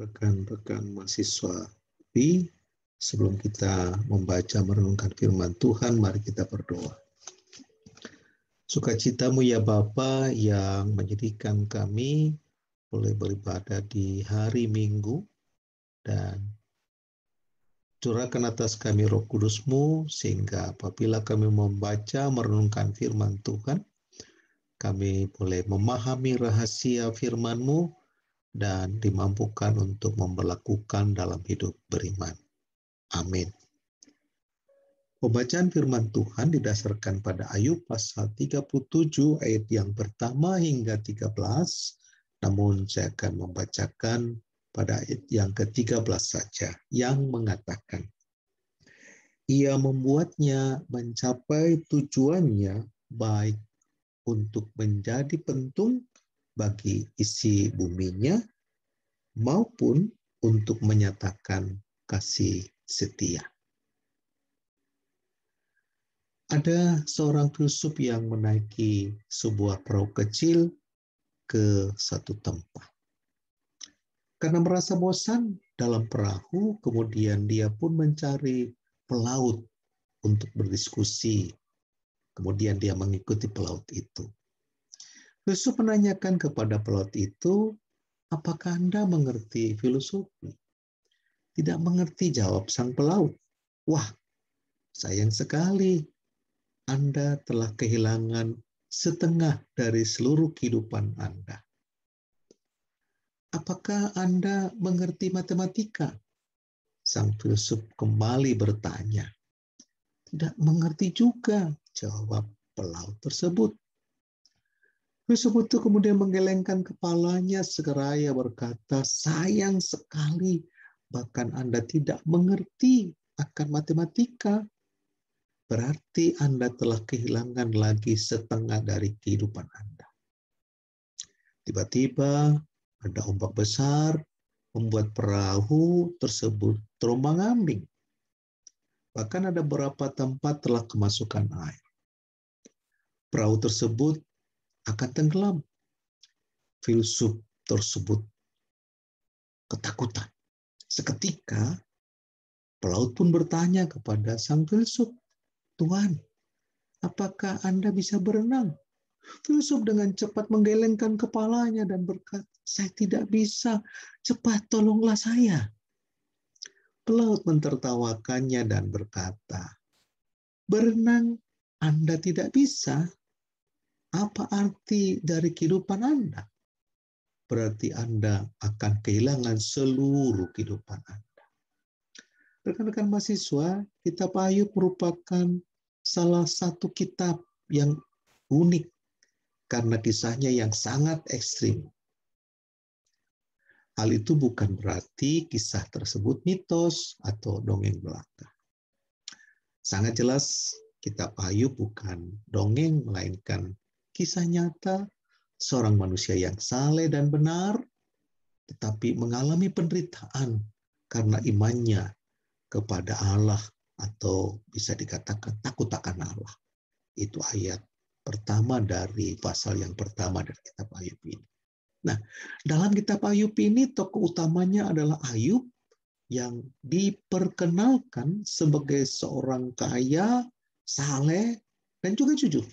rekan-rekan mahasiswa UI, sebelum kita membaca merenungkan firman Tuhan, mari kita berdoa. Sukacitamu ya Bapa yang menjadikan kami boleh beribadah di hari Minggu, dan curahkan atas kami Roh Kudus-Mu, sehingga apabila kami membaca merenungkan firman Tuhan, kami boleh memahami rahasia firman-Mu dan dimampukan untuk memperlakukan dalam hidup beriman. Amin. Pembacaan firman Tuhan didasarkan pada Ayub pasal 37 ayat yang pertama hingga 13, namun saya akan membacakan pada ayat yang ke-13 saja, yang mengatakan, Ia membuatnya mencapai tujuannya baik untuk menjadi pentung bagi isi buminya, maupun untuk menyatakan kasih setia. Ada seorang filsuf yang menaiki sebuah perahu kecil ke satu tempat. Karena merasa bosan dalam perahu, kemudian dia pun mencari pelaut untuk berdiskusi. Kemudian dia mengikuti pelaut itu. Filsuf menanyakan kepada pelaut itu, apakah Anda mengerti filosofi? Tidak mengerti, jawab sang pelaut. Wah, sayang sekali. Anda telah kehilangan setengah dari seluruh kehidupan Anda. Apakah Anda mengerti matematika? Sang filsuf kembali bertanya. Tidak mengerti juga, jawab pelaut tersebut. Filsuf itu kemudian menggelengkan kepalanya, seraya berkata, sayang sekali, bahkan Anda tidak mengerti akan matematika. Berarti Anda telah kehilangan lagi setengah dari kehidupan Anda. Tiba-tiba ada ombak besar membuat perahu tersebut terombang-ambing. Bahkan ada beberapa tempat telah kemasukan air. Perahu tersebut akan tenggelam. Filsuf tersebut ketakutan. Seketika pelaut pun bertanya kepada sang filsuf, Tuhan, apakah Anda bisa berenang? Filsuf dengan cepat menggelengkan kepalanya dan berkata, saya tidak bisa, cepat tolonglah saya. Pelaut mentertawakannya dan berkata, berenang Anda tidak bisa? Apa arti dari kehidupan Anda? Berarti Anda akan kehilangan seluruh kehidupan Anda. Rekan-rekan mahasiswa, kitab Ayub merupakan salah satu kitab yang unik karena kisahnya yang sangat ekstrim. Hal itu bukan berarti kisah tersebut mitos atau dongeng belaka. Sangat jelas kitab Ayub bukan dongeng, melainkan kisah nyata seorang manusia yang saleh dan benar, tetapi mengalami penderitaan karena imannya kepada Allah, atau bisa dikatakan takut akan Allah. Itu ayat pertama dari pasal yang pertama dari kitab Ayub ini. Nah, dalam kitab Ayub ini tokoh utamanya adalah Ayub yang diperkenalkan sebagai seorang kaya, saleh, dan juga jujur.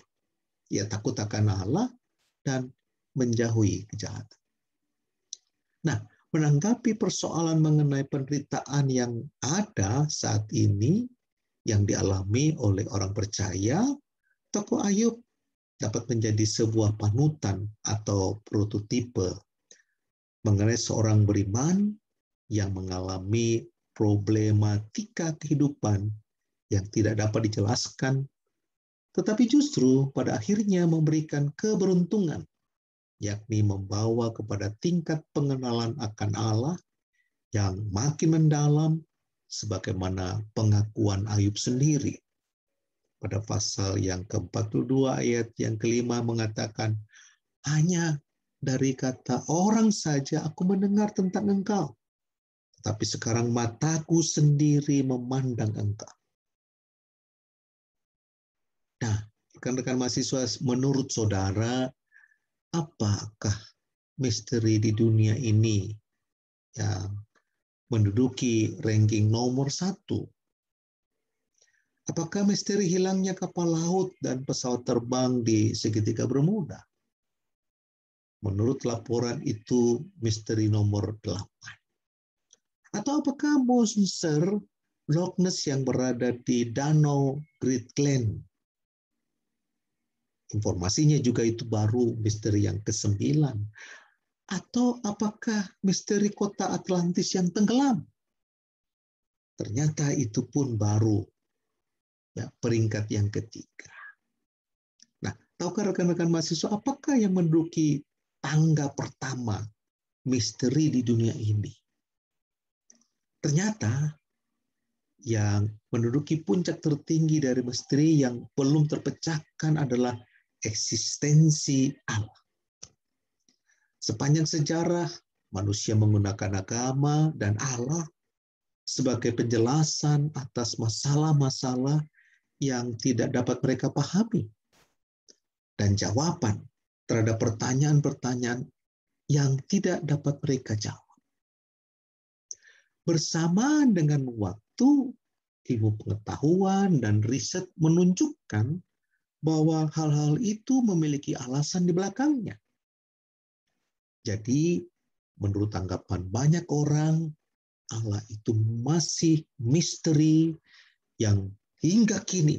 Ia takut akan Allah dan menjauhi kejahatan. Nah, menanggapi persoalan mengenai penderitaan yang ada saat ini, yang dialami oleh orang percaya, tokoh Ayub dapat menjadi sebuah panutan atau prototipe mengenai seorang beriman yang mengalami problematika kehidupan yang tidak dapat dijelaskan, tetapi justru pada akhirnya memberikan keberuntungan, yakni membawa kepada tingkat pengenalan akan Allah yang makin mendalam, sebagaimana pengakuan Ayub sendiri. Pada pasal yang ke-42 ayat yang kelima mengatakan, hanya dari kata orang saja aku mendengar tentang engkau, tetapi sekarang mataku sendiri memandang engkau. Nah, rekan-rekan mahasiswa, menurut saudara, apakah misteri di dunia ini yang menduduki ranking nomor 1. Apakah misteri hilangnya kapal laut dan pesawat terbang di segitiga Bermuda? Menurut laporan itu misteri nomor 8. Atau apakah monster Loch Ness yang berada di Danau Great Glen? Informasinya juga itu baru misteri yang ke-9. Atau apakah misteri kota Atlantis yang tenggelam? Ternyata itu pun baru peringkat yang ketiga. Nah, tahukah rekan-rekan mahasiswa apakah yang menduduki tangga pertama misteri di dunia ini? Ternyata yang menduduki puncak tertinggi dari misteri yang belum terpecahkan adalah eksistensi Allah. Sepanjang sejarah, manusia menggunakan agama dan Allah sebagai penjelasan atas masalah-masalah yang tidak dapat mereka pahami, dan jawaban terhadap pertanyaan-pertanyaan yang tidak dapat mereka jawab. Bersamaan dengan waktu, ilmu pengetahuan dan riset menunjukkan bahwa hal-hal itu memiliki alasan di belakangnya. Jadi, menurut tanggapan banyak orang, Allah itu masih misteri yang hingga kini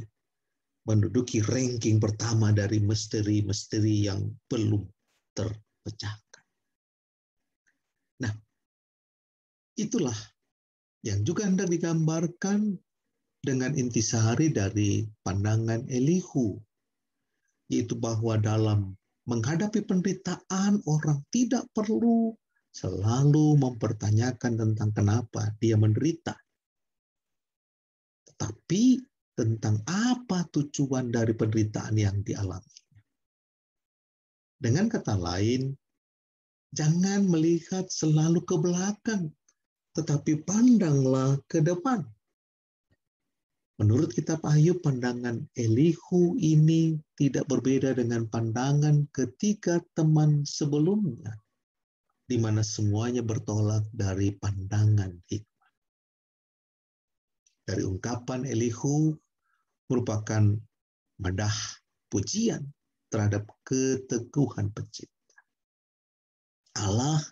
menduduki ranking pertama dari misteri-misteri yang belum terpecahkan. Nah, itulah yang juga hendak digambarkan dengan intisari dari pandangan Elihu, yaitu bahwa dalam menghadapi penderitaan, orang tidak perlu selalu mempertanyakan tentang kenapa dia menderita, tetapi tentang apa tujuan dari penderitaan yang dialaminya. Dengan kata lain, jangan melihat selalu ke belakang, tetapi pandanglah ke depan. Menurut kitab Ayub, pandangan Elihu ini tidak berbeda dengan pandangan ketiga teman sebelumnya, di mana semuanya bertolak dari pandangan hikmat. Dari ungkapan Elihu merupakan madah pujian terhadap keteguhan pencipta. Allah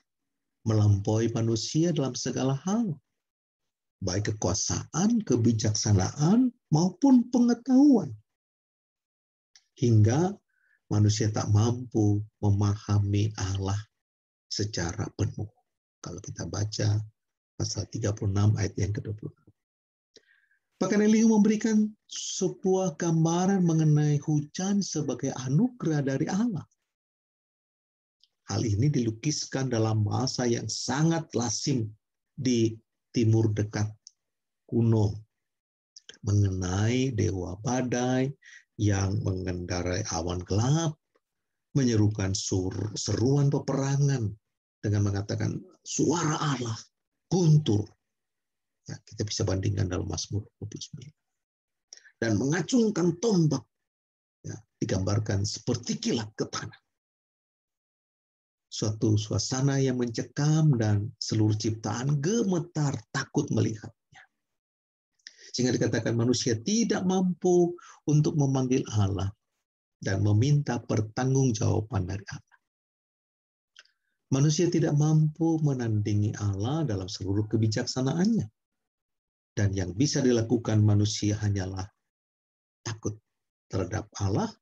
melampaui manusia dalam segala hal, baik kekuasaan, kebijaksanaan, maupun pengetahuan. Hingga manusia tak mampu memahami Allah secara penuh. Kalau kita baca pasal 36 ayat yang ke-26. Bahkan Elihu memberikan sebuah gambaran mengenai hujan sebagai anugerah dari Allah. Hal ini dilukiskan dalam bahasa yang sangat lazim di timur dekat kuno mengenai dewa badai yang mengendarai awan gelap, menyerukan seruan peperangan dengan mengatakan suara Allah guntur. Ya, kita bisa bandingkan dalam Mazmur 29. Dan mengacungkan tombak, ya, digambarkan seperti kilat ke tanah. Suatu suasana yang mencekam dan seluruh ciptaan gemetar takut melihatnya. Sehingga dikatakan manusia tidak mampu untuk memanggil Allah dan meminta pertanggungjawaban dari Allah. Manusia tidak mampu menandingi Allah dalam seluruh kebijaksanaannya. Dan yang bisa dilakukan manusia hanyalah takut terhadap Allah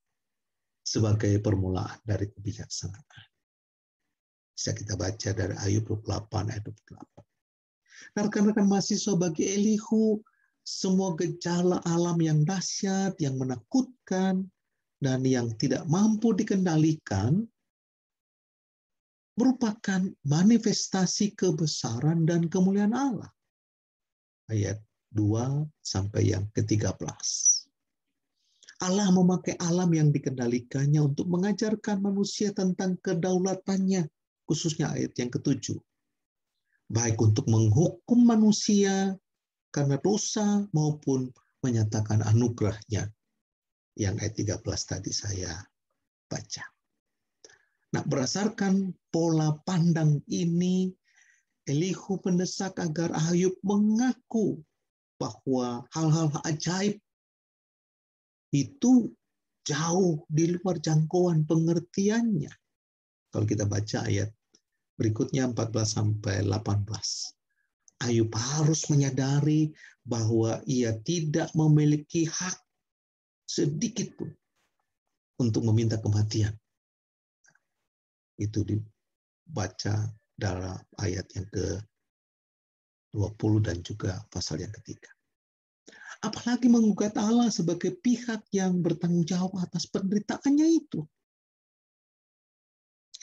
sebagai permulaan dari kebijaksanaan. Bisa kita baca dari Ayub 28 ayat 28. Nah, rekan-rekan mahasiswa, bagi Elihu, semua gejala alam yang dahsyat, yang menakutkan, dan yang tidak mampu dikendalikan merupakan manifestasi kebesaran dan kemuliaan Allah. Ayat 2 sampai yang ke-13. Allah memakai alam yang dikendalikannya untuk mengajarkan manusia tentang kedaulatannya, khususnya ayat yang ke-7. Baik untuk menghukum manusia karena dosa maupun menyatakan anugerahnya, yang ayat 13 tadi saya baca. Nah, berdasarkan pola pandang ini, Elihu mendesak agar Ayub mengaku bahwa hal-hal ajaib itu jauh di luar jangkauan pengertiannya. Kalau kita baca ayat berikutnya 14 sampai 18. Ayub harus menyadari bahwa ia tidak memiliki hak sedikit pun untuk meminta kematian. Itu dibaca dalam ayat yang ke-20 dan juga pasal yang ketiga. Apalagi menggugat Allah sebagai pihak yang bertanggung jawab atas penderitaannya itu.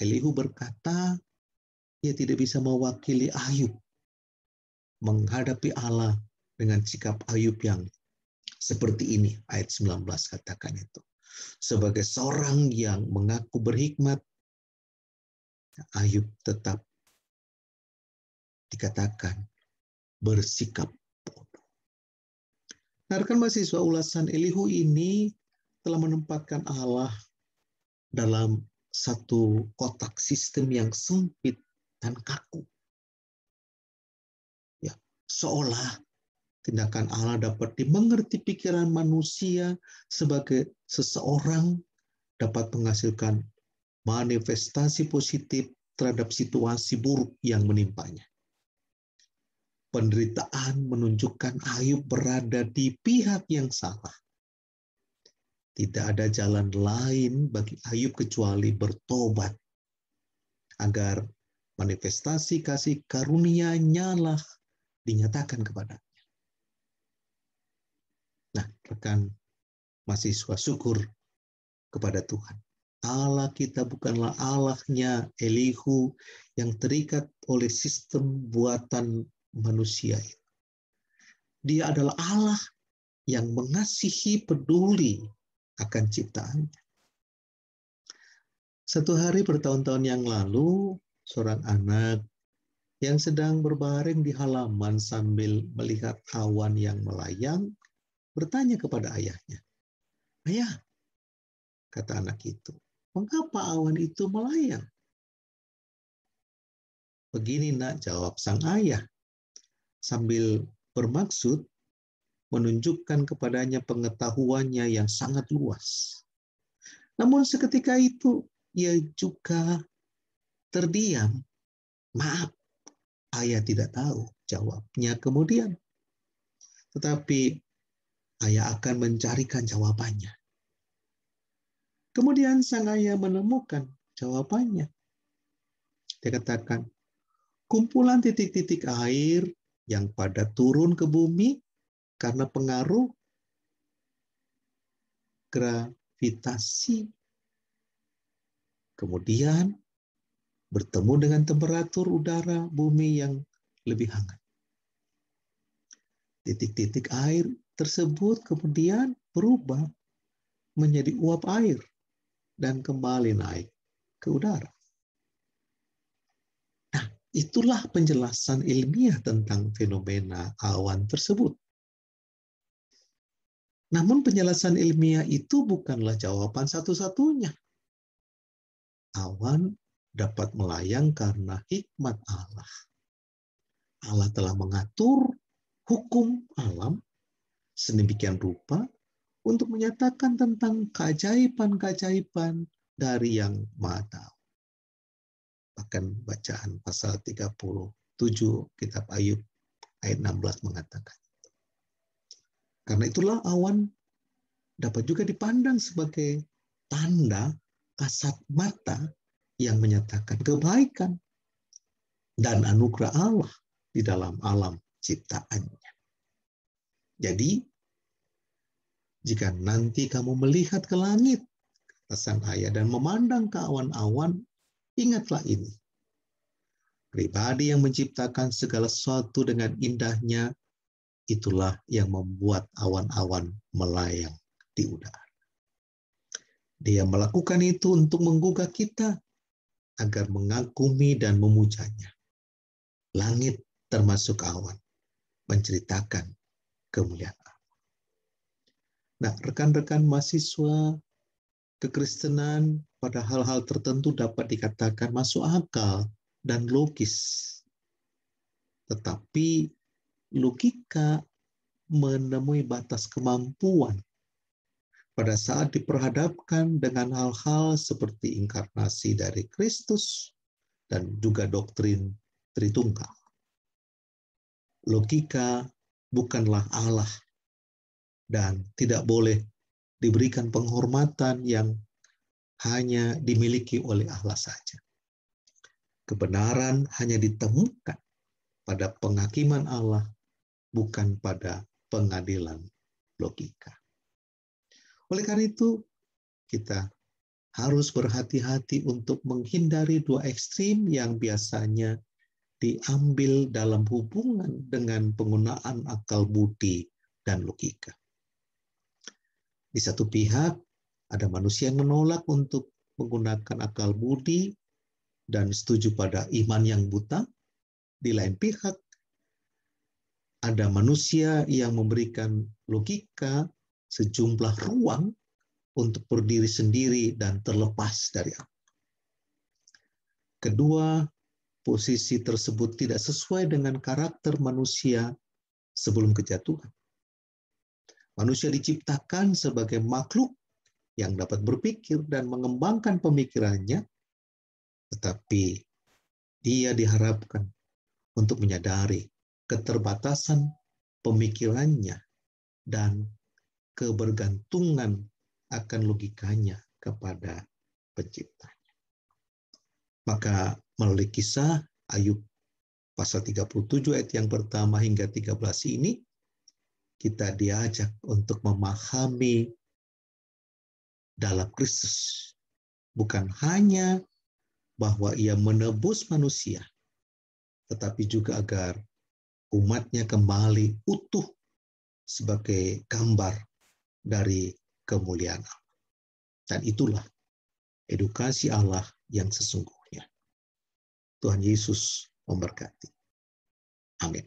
Elihu berkata, ia tidak bisa mewakili Ayub menghadapi Allah dengan sikap Ayub yang seperti ini. Ayat 19 katakan itu. Sebagai seorang yang mengaku berhikmat, Ayub tetap dikatakan bersikap bodoh. Nah, rekan mahasiswa, ulasan Elihu ini telah menempatkan Allah dalam satu kotak sistem yang sempit dan kaku. Ya, seolah tindakan Allah dapat dimengerti pikiran manusia sebagai seseorang dapat menghasilkan manifestasi positif terhadap situasi buruk yang menimpanya. Penderitaan menunjukkan Ayub berada di pihak yang salah. Tidak ada jalan lain bagi Ayub kecuali bertobat agar manifestasi kasih karunia-Nya lah dinyatakan kepadanya. Nah, rekan mahasiswa, syukur kepada Tuhan. Allah kita bukanlah Allahnya Elihu yang terikat oleh sistem buatan manusia. Dia adalah Allah yang mengasihi, peduli akan ciptaannya. Satu hari bertahun-tahun yang lalu, seorang anak yang sedang berbaring di halaman sambil melihat awan yang melayang bertanya kepada ayahnya, "Ayah," kata anak itu, "mengapa awan itu melayang?" "Begini nak," jawab sang ayah, sambil bermaksud menunjukkan kepadanya pengetahuannya yang sangat luas. Namun seketika itu ia juga terdiam. "Maaf, ayah tidak tahu," jawabnya kemudian. Tetapi ayah akan mencarikan jawabannya. Kemudian sang ayah menemukan jawabannya. Dia katakan, kumpulan titik-titik air yang pada turun ke bumi karena pengaruh gravitasi. Kemudian bertemu dengan temperatur udara bumi yang lebih hangat. Titik-titik air tersebut kemudian berubah menjadi uap air dan kembali naik ke udara. Nah, itulah penjelasan ilmiah tentang fenomena awan tersebut. Namun penjelasan ilmiah itu bukanlah jawaban satu-satunya. Awan dapat melayang karena hikmat Allah. Allah telah mengatur hukum alam sedemikian rupa untuk menyatakan tentang keajaiban-keajaiban dari Yang Maha Tahu. Bahkan bacaan pasal 37 kitab Ayub ayat 16 mengatakan. Karena itulah awan dapat juga dipandang sebagai tanda kasat mata yang menyatakan kebaikan dan anugerah Allah di dalam alam ciptaannya. Jadi, jika nanti kamu melihat ke langit, kata sang ayah, dan memandang ke awan-awan, ingatlah ini. Pribadi yang menciptakan segala sesuatu dengan indahnya, itulah yang membuat awan-awan melayang di udara. Dia melakukan itu untuk menggugah kita agar mengagumi dan memujanya. Langit termasuk awan menceritakan kemuliaan Allah. Nah, rekan-rekan mahasiswa, kekristenan pada hal-hal tertentu dapat dikatakan masuk akal dan logis. Tetapi logika menemui batas kemampuan pada saat diperhadapkan dengan hal-hal seperti inkarnasi dari Kristus dan juga doktrin Tritunggal. Logika bukanlah Allah dan tidak boleh diberikan penghormatan yang hanya dimiliki oleh Allah saja. Kebenaran hanya ditemukan pada penghakiman Allah, bukan pada pengadilan logika. Oleh karena itu, kita harus berhati-hati untuk menghindari dua ekstrim yang biasanya diambil dalam hubungan dengan penggunaan akal budi dan logika. Di satu pihak, ada manusia yang menolak untuk menggunakan akal budi dan setuju pada iman yang buta. Di lain pihak, ada manusia yang memberikan logika sejumlah ruang untuk berdiri sendiri dan terlepas dari akal. Kedua, posisi tersebut tidak sesuai dengan karakter manusia sebelum kejatuhan. Manusia diciptakan sebagai makhluk yang dapat berpikir dan mengembangkan pemikirannya, tetapi dia diharapkan untuk menyadari keterbatasan pemikirannya dan kebergantungan akan logikanya kepada penciptanya. Maka melalui kisah Ayub pasal 37 ayat yang pertama hingga 13 ini, kita diajak untuk memahami dalam Kristus. Bukan hanya bahwa ia menebus manusia, tetapi juga agar umatnya kembali utuh sebagai gambar dari kemuliaan Allah. Dan itulah edukasi Allah yang sesungguhnya. Tuhan Yesus memberkati. Amin.